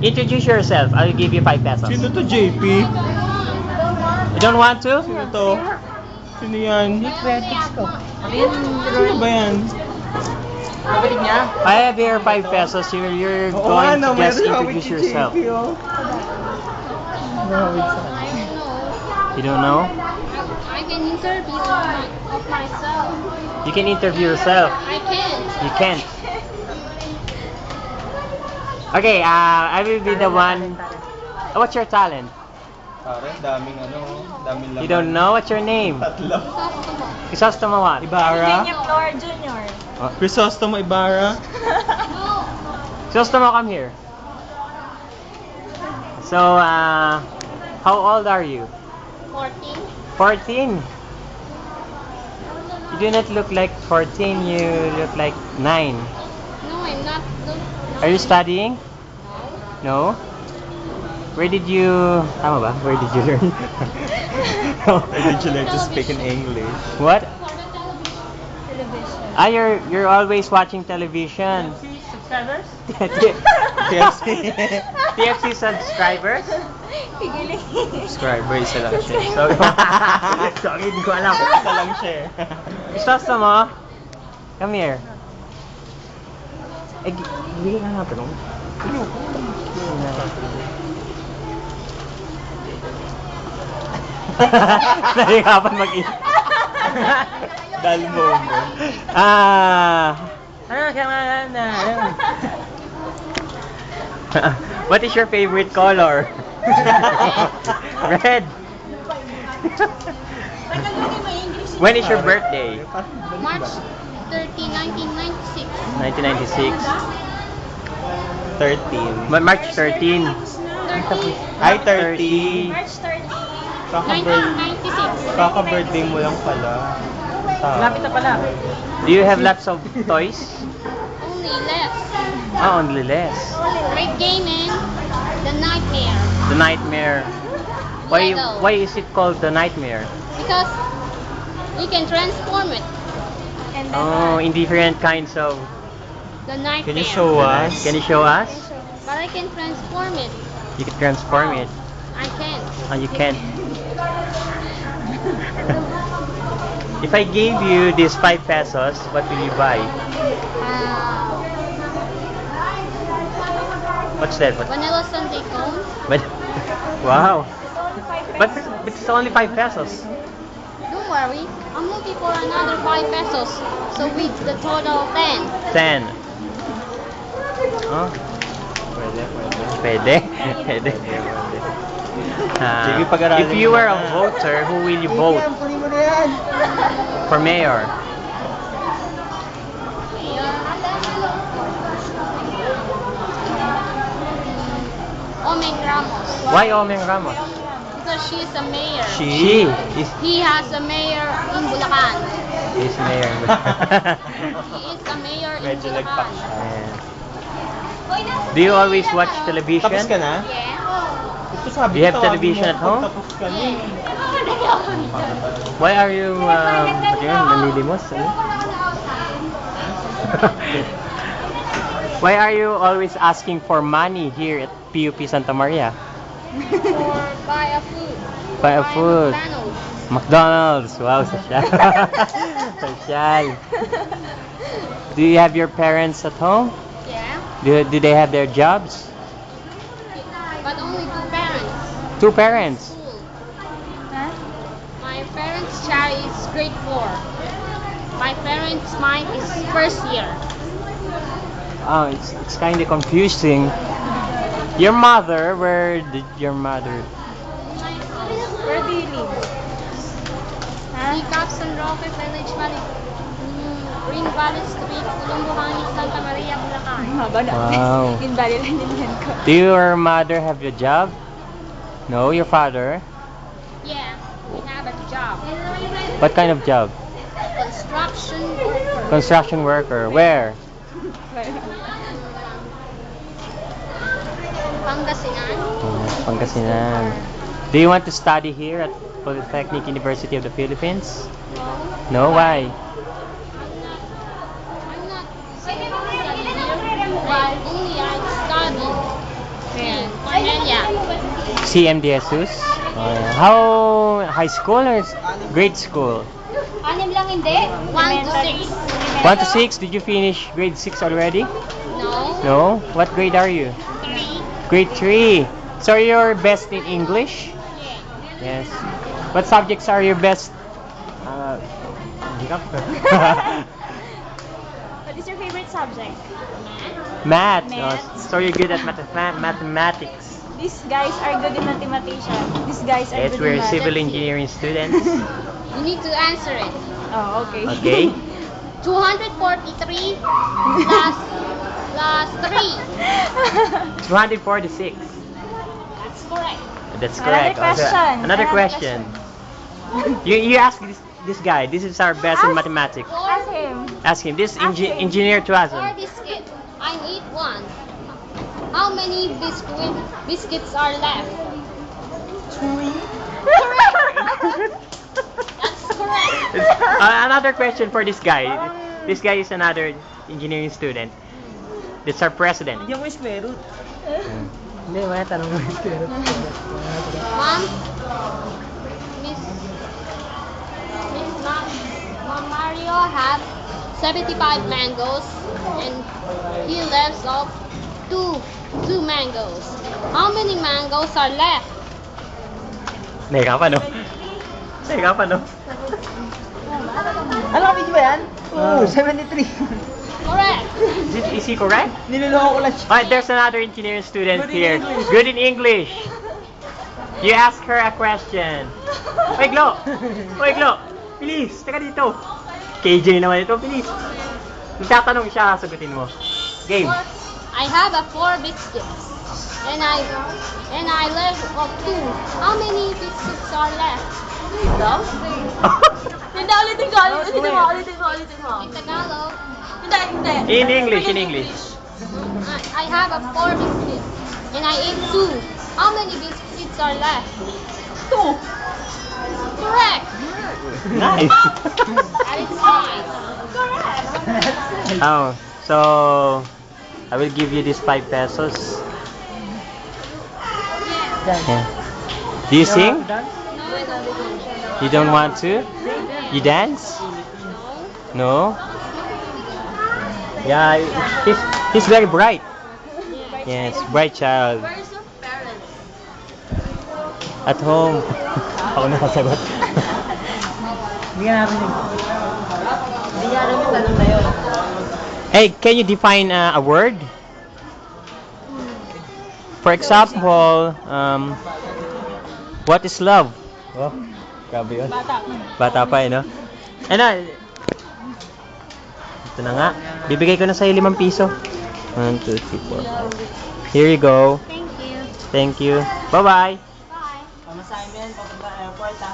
Introduce yourself. I'll give you 5 pesos. Sino to, JP? You don't want to? Sino to? Sino yan? Credits ko. Sino ba yan? I have here 5 pesos. You're Oo going nga, to just meron hawig introduce si yourself. JP, oh. You don't know? I can interview of myself. You can interview yourself. I can't. You can't. Okay, I will be the one. What's your talent? Pare, daming laman. You don't know? What's your name? Tatlo. Crisostomo what? Ibarra? Floor Junior. Crisostomo Ibarra? Crisostomo, come here. So, how old are you? 14. 14. You do not look like 14, you look like 9. No, I'm not. Are you studying? No? Where did you... Tama ba? Where did you learn? Where did you learn to speak in English? What? Television. You're always watching television. Subscribers? KFC. TFC subscribers? Pigiling. Subscriber, isa lang siya. Sorry, hindi ko alam. Isa lang siya. Gusto mo? Come here. Eh, bigyan nga natin. Nahihirapan mag-i- Dalmo mo. What is your favorite color? Red. When is your birthday? March 30, 1996. 1996. 13. March 13. 30, Ay, 30. March 30. Kaka-birthday mo lang pala. Lapit na pala. Do you have lots of toys? only less. Oh, only less. Great gaming. The Nightmare. The Nightmare. Lego. Why is it called the Nightmare? Because we can transform it. And then Oh, in different kinds of... The Nightmare. Can you show us? Can you show us? But I can transform it. You can transform it. I can. Oh, you can. If I gave you this 5 pesos, what will you buy? What's that? What? Vanilla Sunday cone. But, wow. But it's only 5 pesos. Don't worry. I'm looking for another 5 pesos. So with the total 10. 10. Oh, Pwede. pwede. Sige, pag-aralin If you mo were a na. voter, who will you vote? For mayor. Omeng Ramos. Why Omeng Ramos? Because she is a mayor. She is He has a mayor in Bulacan. mayor. He is a mayor in Medyo nagpak Bulacan. siya. Yeah. Do you always watch television? Tapos ka na? Yeah. Ito sabi Do you have ko, tawagin television mo at home? pag Tapos ka na. Why are you, what yun, nanilimos? Ano? Why are you always asking for money here at PUP Santa Maria? Or buy a food. Buy a food. McDonald's. McDonald's. Wow, social. Social. Do you have your parents at home? Yeah. Do they have their jobs? But only 2 parents. 2 parents. School. Huh? My parents' child is grade 4. My parents' mine is first year. Oh, it's kind of confusing. Your mother, where did your mother? Where do you live? Huh? Si Capson Roque Village Valley. Green Valley Street, Tulumbuhangin, Santa Maria, Bulacan. Haba na. Wow. Yun bali lang din yan ko. Do your mother have a job? No, your father. Yeah, we have a job. What kind of job? Construction worker. Construction worker. Where? Pangasinan. Pangasinan. Do you want to study here at Polytechnic University of the Philippines? No, No, why? I'm not studying here. But only I study And Cornelia. CM De Jesus. How high school or grade school? Anim lang hindi. 1 to 6. 1 to 6. Did you finish grade 6 already? No. No. What grade are you? 3. Grade 3. So you're best in English? Yes. What subjects are your best? What is your favorite subject? Math. Math. So you're good at mathematics. These guys are good in mathematician. These guys are Yes, good we're in math. civil engineering students. You need to answer it. Oh, okay. Okay. 243 plus 3. 246. That's correct. That's Another correct. question. Another question. You ask this guy. This is our best in mathematics. Ask him. Ask him. This Ask him. engineer Four Tuazon. biscuit. I need one. How many biscuits are left? 3. That's correct. Another question for this guy. This guy is another engineering student. This is our president. Hindi mo square root. Hindi, wala tanong mo. Mom, Miss Mom Mario have 75 mangoes and he lives off two mangoes. How many mangoes are left? Neka pa, no? Neka pa, no? Alam mo ba yan? Oo, 73. Correct. Is he correct? Niloloko ko lang siya. Alright, there's another engineering student Good in here. English. Good in English. You ask her a question. Oy, Glo! Oy, Glo! Bilis! Teka dito. KJ naman ito, bilis. Magtatanong siya, sagutin mo. Game. I have 4 biscuits and I live off 2. How many biscuits are left? Hindi, ulitin ko. Ulitin mo. In Tagalog, Hindi. In English, in English. I have 4 biscuits and I ate 2. How many biscuits are left? 2. Correct. Nice. That is nice. Oh, so I will give you this 5 pesos. Yeah. Do you sing? No, I don't. You don't want to? You dance? No. No? Yeah, he's very bright. Yes, bright child. Where's your parents? At home. Ako nakasagot. Hindi ka narinig. Hindi ka narinig tanong na yun. Hey, can you define a word? For example, what is love? Oh, grabe yun. Bata pa eh, no? Ano? Ito na nga. Bibigay ko na sa'yo 5 piso. 1, 2, 3, 4. Here you go. Thank you. Thank you. Bye-bye. Bye. Pamasahin mo yan, papunta airport ha.